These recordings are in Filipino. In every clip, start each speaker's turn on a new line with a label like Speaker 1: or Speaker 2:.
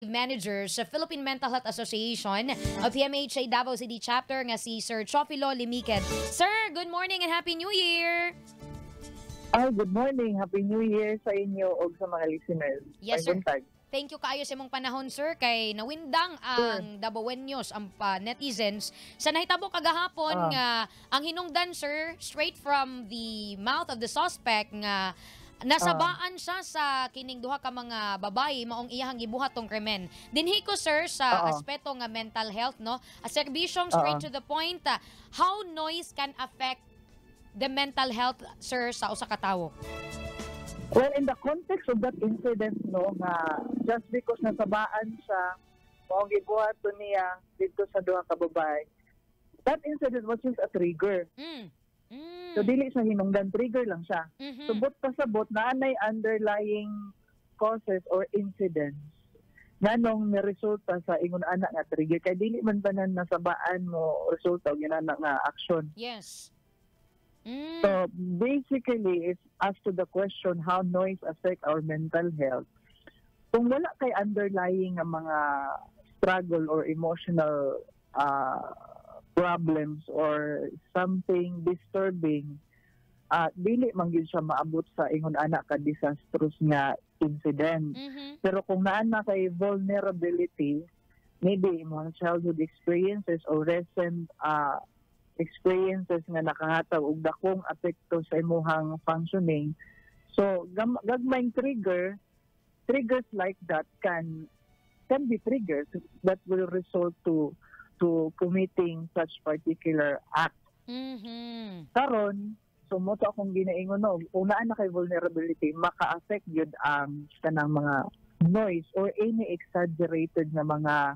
Speaker 1: Manager sa Philippine Mental Health Association o PMHA Davao City Chapter nga si Sir Chofilo Limiquet. Sir, good morning and Happy New Year!
Speaker 2: Good morning. Happy New Year sa inyo o sa mga listeners.
Speaker 1: Yes, sir. Thank you kaayo sa imong panahon, sir, kay nawindang ang Dabawenyos, ang netizens sa nahitabo kagahapon nga ang hinungdan, sir, straight from the mouth of the suspect nga nasabaan siya sa kining duha ka mga babayi maong iyahang gibuhat tong krimen. Dinhi ko, sir, sa aspeto nga mental health, no? A serbisyong straight to the point, how noise can affect the mental health, sir, sa usa ka tawo?
Speaker 2: Well, in the context of that incident, no, nga just because nasabaan siya, maong gibuhat to niya dito sa duha ka babae, that incident was just a trigger. So, dili siya hinungdan, trigger lang siya. Subot pa sabot na anay underlying causes or incidents nga nung niresulta sa ingon anak nga trigger. Kaya dili man tanan nasabaan mo resulta o ginana nga action.
Speaker 1: Yes.
Speaker 2: So, basically, it's as to the question how noise affect our mental health. Kung wala kay underlying nga mga struggle or emotional problems or something disturbing, dili man gyud siya maabot sa ingon anak ka disastrous nga incident. Pero kung naa na kay vulnerability, maybe mga childhood experiences or recent experiences nga nakahatag og dakong apekto sa imong functioning. So gagmayng triggers like that can be triggers that will result to committing such particular act. Karon, so mo to akong ginaingon no, kung naa na kay vulnerability, maka-affect yun ang kanang mga noise or any exaggerated na mga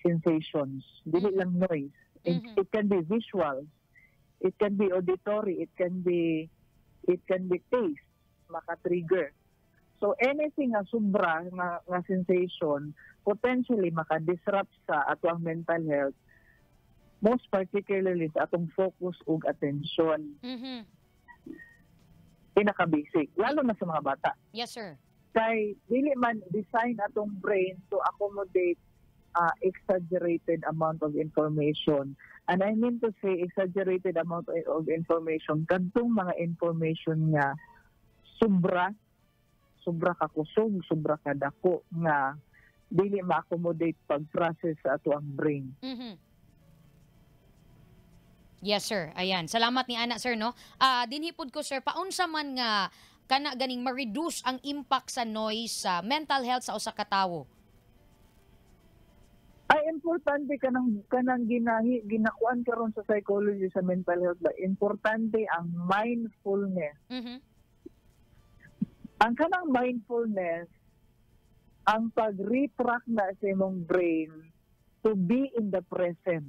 Speaker 2: sensations. Dili lang noise. It can be visual, it can be auditory, it can be taste, maka-trigger. So anything nga sobra nga sensation potentially maka-disrupt sa atong mental health, most particularly sa atong focus ug atensyon. Pinaka-basic, lalo na sa mga bata.
Speaker 1: Yes, sir.
Speaker 2: Kay dili man design atong brain to accommodate exaggerated amount of information. And I mean to say exaggerated amount of information, kadtong mga information nga sobra ka kusog, sobra ka dako nga dili ma-accommodate pag-process sa ato ang brain.
Speaker 1: Yes, sir. Ayan. Salamat ni Ana, sir, no? Dinhipod ko, sir, paunsa man nga kana ganing ma-reduce ang impact sa noise sa mental health sa usa ka tawo?
Speaker 2: Ay importante kanang ginakuan karon sa psychology sa mental health ba, importante ang mindfulness. Ang kanang mindfulness, ang pag-retract na sa imong brain to be in the present.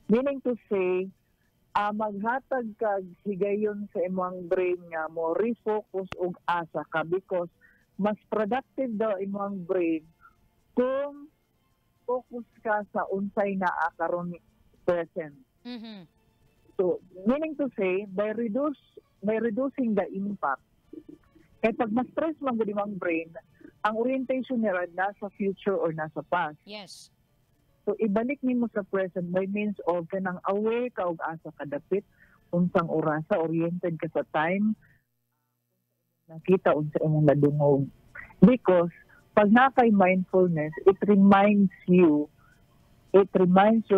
Speaker 2: Meaning to say, maghatag kag higayon sa imong brain nga mo refocus og asa ka because mas productive daw imong brain kung focus ka sa unsay naa karon present. So, meaning to say, by reducing the impact, kaya pag ma-stress man gud imong brain, ang orientation niya nasa future or nasa past.
Speaker 1: Yes.
Speaker 2: So, ibalik nimo sa present by means of kanang aware ka og asa ka dapit, unsang orasa, oriented ka sa time, nakita unsa imong nadungog. Because pag nakay mindfulness, it reminds your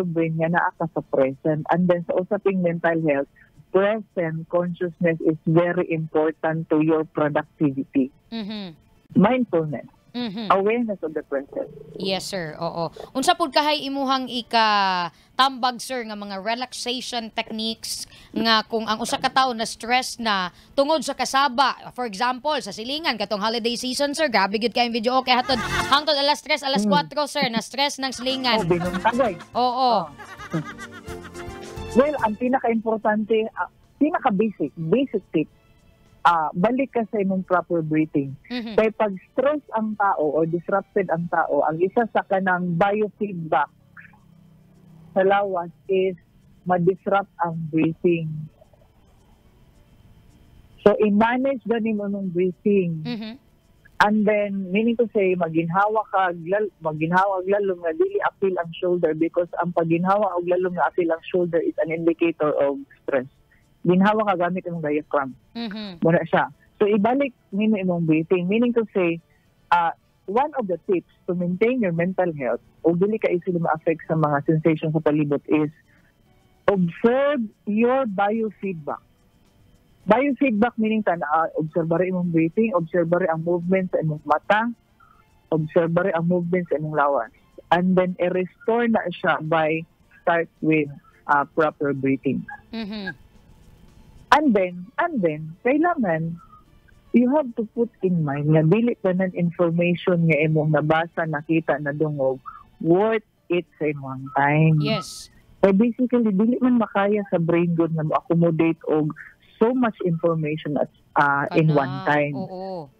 Speaker 2: brain nga naa ka sa present. And then sa usaping mental health, present consciousness is very important to your productivity. Mindfulness. Awareness of the present.
Speaker 1: Yes, sir. Oo. Unsa pud kahay imuhang tambag, sir, nga mga relaxation techniques nga kung ang usa ka tawo na stress na tungod sa kasaba, for example, sa silingan katong holiday season, sir, grabe gyud kay video okay hangtod alas 3, alas 4, sir, na stress ng silingan.
Speaker 2: Binuntagay.
Speaker 1: Oo.
Speaker 2: Well, ang pinaka-importante, pinaka-basic tip, balik ka sa imong proper breathing. Kaya pag stress ang tao o disrupted ang tao, ang isa sa kanang biofeedback sa lawas is ma-disrupt ang breathing. So, i-manage ganin mo ng breathing. And then, meaning to say, maginhawa og lalom nga dili apil ang shoulder because ang paginhawa og lalom nga apil ang shoulder is an indicator of stress. Ginhawa ka gamit imong diaphragm. Muna siya. So, ibalik nimo imong breathing. Meaning to say, one of the tips to maintain your mental health o dili ka easily ma-affect sa mga sensations sa palibot is observe your biofeedback. Biofeedback meaning observare imong breathing, observare ang movement sa imong mata, observare ang movement sa imong lawas. And then, i-restore na siya by start with proper breathing. And then, kailangan, you have to put in mind nga dili tanan information nga imong nabasa, nakita, nadungog, worth it sa imong time.
Speaker 1: Yes.
Speaker 2: So basically, dili man makaya sa brain good na mo-accommodate og so much information at in one time.
Speaker 1: Oo.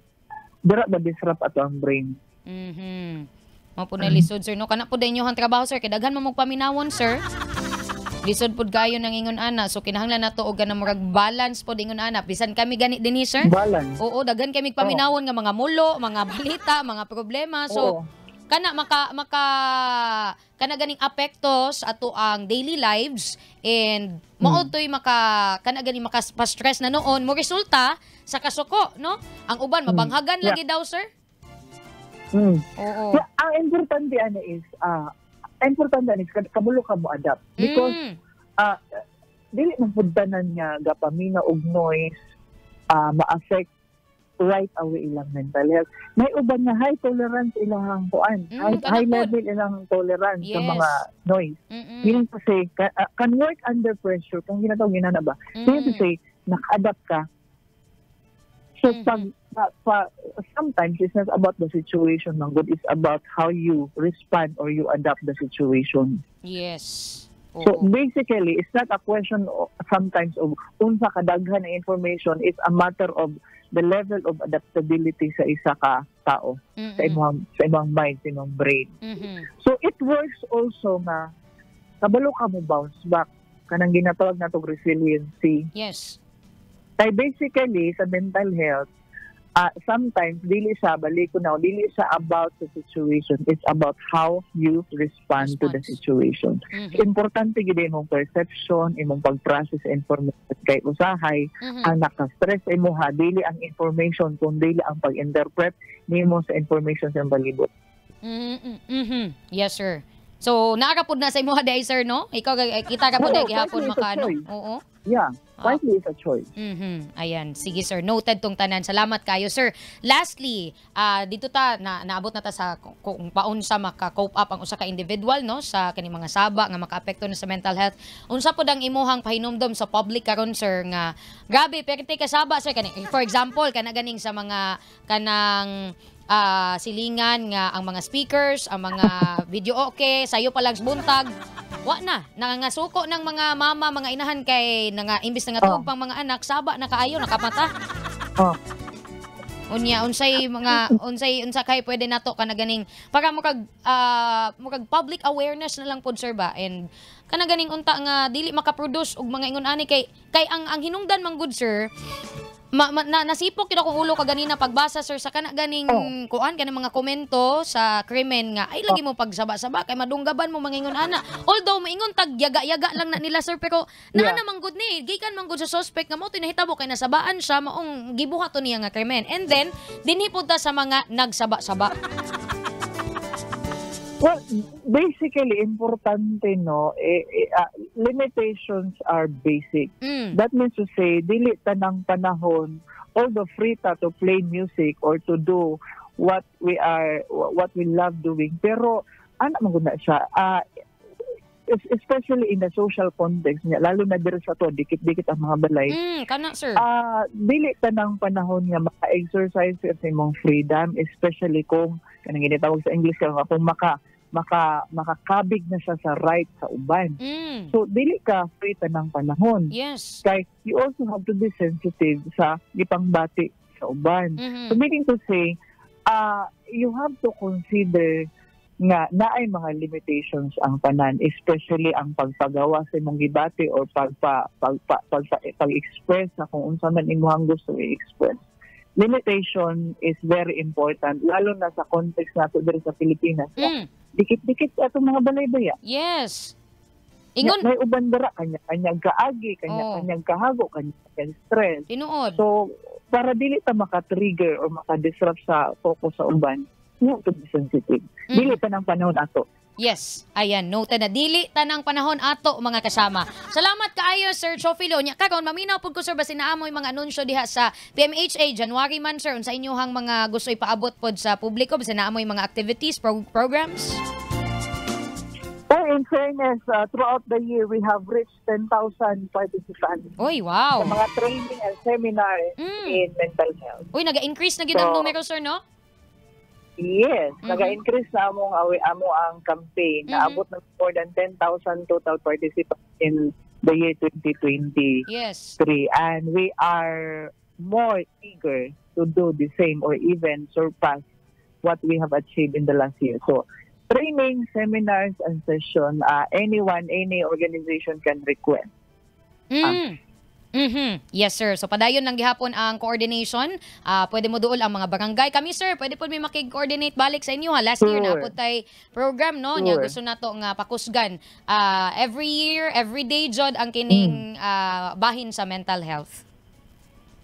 Speaker 2: Dira ba disrupt ato ang brain?
Speaker 1: Mao po na lisod, sir. No? Kana po din yung trabaho, sir. Kaya daghan mo magpaminawon, sir. Lisod po gayo ng ingon ana. So kinahanglan nato og ganang murag balance po ingon ana. Bisan kami gani dinhi, sir.
Speaker 2: Balance.
Speaker 1: Oo, daghan kami paminawon nga mga mulo, mga balita, mga problema. So kana kana ganing apektos ato ang daily lives and mao toy kana ganing maka-stress na noon mo resulta sa kasuko, no? Ang uban mabanghagan lagi daw, sir. Oo.
Speaker 2: Yeah, ang importante is kabulo ka mo adapt because dili man pud tanan nga gapamina og noise ma-affect right away ilang mental health. May uban na high tolerance ilang kuan. High level ilang tolerance sa mga noise. Meaning to say, can work under pressure. Kung ginatawag ginana ba? Meaning to say, naka-adapt ka. So, sometimes it's not about the situation, man, but it's about how you respond or you adapt the situation.
Speaker 1: Yes.
Speaker 2: So basically, it's not a question sometimes of unsa kadaghan na information. It's a matter of the level of adaptability sa isa ka tao, sa imong mind, sa imong brain. So it works also na kabalo ka mo bounce back kanang ginatawag natong resiliency.
Speaker 1: Yes.
Speaker 2: Kaya basically sa mental health, sometimes dili siya dili siya about the situation. It's about how you respond to the situation. Importante gid imong perception, imong pag-process information kay usahay ang naka-stress imuha dili ang information kundi ang pag-interpret nimo sa information sa palibot.
Speaker 1: Yes, sir. So naa ka pud na sa imuha day, sir, no? Ikaw kita ka pud gihapon makaano. Oo.
Speaker 2: Yeah. Quietly is a choice.
Speaker 1: Ayan. Sige, sir. Noted tong tanan. Salamat kayo, sir. Lastly, dito naabot na ta sa kung paunsa maka-cope up ang usa ka individual, no, sa kani mga saba nga makaapekto na sa mental health. Unsa pod ang imuhang pahinumdom sa public karon, sir, nga grabe perti ka saba, sir, kani for example kana ganing sa mga kanang silingan nga ang mga speakers, ang mga video okay, sayo palag buntag. Wa na, nangangasuko ng mga mama, mga inahan kay imbis na nga pang mga anak, saba na kaayo, nakapata. Unsa kay pwede nato kana ganing para mukag public awareness na lang pod, sir, ba? And kana ganing unta nga dili makaproduce og mga ingon ani kay ang hinungdan man good, sir. Nasipok yun akong ulo kaganina pagbasa, sir, sa kana ganing kuan kanang mga komento sa krimen nga ay lagi mo pagsaba-saba kay madunggaban mo mangingon ana. Although maingon tag yaga-yaga lang na nila, sir, pero naa namang good ni gikan man good sa suspect nga mo tinahitabo kay nasabaan siya maong gibuhat to niya nga krimen. And then dinhi pud ta sa mga nagsaba-saba.
Speaker 2: Well, basically, importante, no, limitations are basic. That means to say, dili tanang panahon, although free ta to play music or to do what we love doing. Pero, anak maguna siya, especially in the social context niya, lalo na dito sa to, dikit-dikit ang mga balay.
Speaker 1: Kana, sir.
Speaker 2: Dili tanang panahon nga maka-exercise sa imong freedom, especially kung kanang ginitawag sa English kung makakabig na siya sa right sa uban. So dili ka free tanang panahon.
Speaker 1: Yes.
Speaker 2: Kay you also have to be sensitive sa gipangbati sa uban. So meaning to say, you have to consider nga naay mga limitations ang tanan, especially ang pagpagawa sa imong gibati or pag-express na kung unsa man imong gusto i-express. limitation is very important, lalo na sa context nato diri sa Pilipinas. Dikit-dikit ato mga balay-baya.
Speaker 1: Yes. Ingon,
Speaker 2: may uban dara kanya kaagi, kanya kahago, kanya stress.
Speaker 1: tinuod.
Speaker 2: So, para dili ta maka-trigger or maka-disrupt sa focus sa uban, no to be sensitive. Dili ta ng panahon ato.
Speaker 1: Yes, ayan, noted na. Dili tanang panahon ato, mga kasama. Salamat kaayo, Sir Chofilo. Nya karon maminaw pud ko, sir, basi naamoy mga anunsyo diha sa PMHA January man, sir, unsa inyong mga gusto ipaabot pod sa publiko, basi naamoy mga activities, programs.
Speaker 2: In fairness, throughout the year, we have reached 10,000 participants.
Speaker 1: Uy, wow.
Speaker 2: Sa mga training and seminars in mental health.
Speaker 1: Uy, naga-increase na ginang numero, sir, no?
Speaker 2: Yes, naga-increase na amo ang campaign. Naabot na more than 10,000 total participants in the year 2023.
Speaker 1: Yes.
Speaker 2: And we are more eager to do the same or even surpass what we have achieved in the last year. So, training, seminars, and session, any organization can request.
Speaker 1: Yes, sir. So, padayon lang gihapon ang coordination. Pwede mo dool ang mga barangay. Kami, sir, pwede po may makig-coordinate balik sa inyo. Last year na po tayo program, no? Nya gusto na to nga pakusgan. Every year, every day, jod ang kining bahin sa mental health.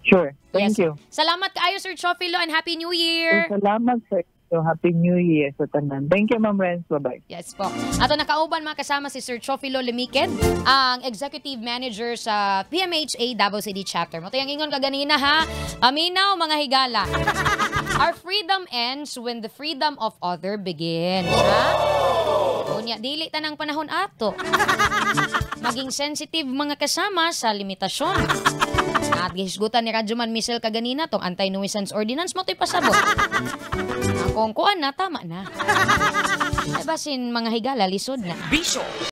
Speaker 2: Sure. Thank you.
Speaker 1: Salamat kaayo, Sir Chofilo, and Happy New Year.
Speaker 2: Salamat, sir. So, Happy New Year sa tanan. Thank you, Ma'am Renz. Bye-bye.
Speaker 1: Yes po. Ato nakauban mga kasama si Sir Chofilo Limiked, ang Executive Manager sa PMHA Davao City Chapter. Mo tayang ingon kaganina, ha? Paminaw, mga higala. Our freedom ends when the freedom of other begins. Ha? Unya, dili tanang panahon ato. Maging sensitive mga kasama sa limitasyon. At gihisgutan ni Radyoman Michelle kaganina tong anti-nuisance ordinance mo to'y pasabot. Kung kuan na, tama na. Ay basin mga higala, lisod na.
Speaker 3: Bisyo